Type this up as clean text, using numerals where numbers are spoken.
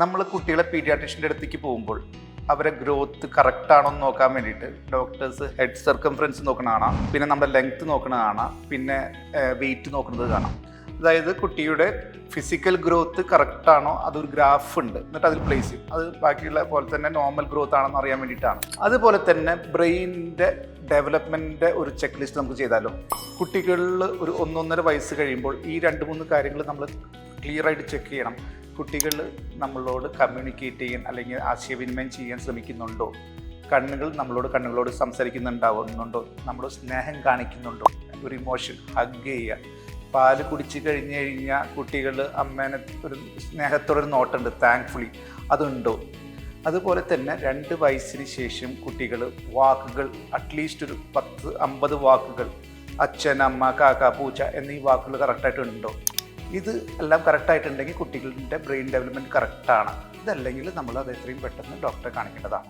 നമ്മൾ കുട്ടികളെ പീഡിയാട്രിഷ്യൻ്റെ അടുത്തേക്ക് പോകുമ്പോൾ അവരെ ഗ്രോത്ത് കറക്റ്റ് ആണോ എന്ന് നോക്കാൻ വേണ്ടിയിട്ട് ഡോക്ടേഴ്സ് ഹെഡ് സർക്കംഫറൻസ് നോക്കണ കാണാം, പിന്നെ നമ്മുടെ ലെങ്ത് നോക്കണ കാണാം, പിന്നെ വെയിറ്റ് നോക്കുന്നത് കാണാം. അതായത് കുട്ടിയുടെ ഫിസിക്കൽ ഗ്രോത്ത് കറക്റ്റ് ആണോ, അതൊരു ഗ്രാഫ് ഉണ്ട്, എന്നിട്ട് അതിൽ പ്ലേസ് ചെയ്യും. അത് ബാക്കിയുള്ള പോലെ തന്നെ നോർമൽ ഗ്രോത്ത് ആണെന്ന് അറിയാൻ വേണ്ടിയിട്ടാണ്. അതുപോലെ തന്നെ ബ്രെയിനിൻ്റെ ഡെവലപ്മെൻറ്റിൻ്റെ ഒരു ചെക്ക് ലിസ്റ്റ് നമുക്ക് ചെയ്താലോ. കുട്ടികളിൽ ഒരു 1-1.5 വയസ്സ് കഴിയുമ്പോൾ ഈ 2-3 കാര്യങ്ങൾ നമ്മൾ ക്ലിയറായിട്ട് ചെക്ക് ചെയ്യണം. കുട്ടികൾ നമ്മളോട് കമ്മ്യൂണിക്കേറ്റ് ചെയ്യാൻ അല്ലെങ്കിൽ ആശയവിനിമയം ചെയ്യാൻ ശ്രമിക്കുന്നുണ്ടോ, കണ്ണുകളോട് സംസാരിക്കുന്നുണ്ടാവുന്നുണ്ടോ, നമ്മൾ സ്നേഹം കാണിക്കുന്നുണ്ടോ, ഒരു ഇമോഷൻ ഹഗ് ചെയ്യുക. പാല് കുടിച്ച് കഴിഞ്ഞ് കഴിഞ്ഞാൽ കുട്ടികൾ അമ്മേനെ ഒരു സ്നേഹത്തോടൊരു നോട്ടുണ്ട്, താങ്ക്ഫുള്ളി, അതുണ്ടോ. അതുപോലെ തന്നെ 2 വയസ്സിന് ശേഷം കുട്ടികൾ വാക്കുകൾ അറ്റ്ലീസ്റ്റ് ഒരു 10-50 വാക്കുകൾ, അച്ഛൻ, അമ്മ, കാക്ക, പൂച്ച എന്നീ വാക്കുകൾ കറക്റ്റായിട്ടുണ്ടോ. ഇത് എല്ലാം കറക്റ്റായിട്ടുണ്ടെങ്കിൽ കുട്ടികളുടെ ബ്രെയിൻ ഡെവലപ്മെൻറ്റ് കറക്റ്റാണ്. ഇതല്ലെങ്കിൽ നമ്മൾ അത് എത്രയും പെട്ടെന്ന് ഡോക്ടറെ കാണിക്കേണ്ടതാണ്.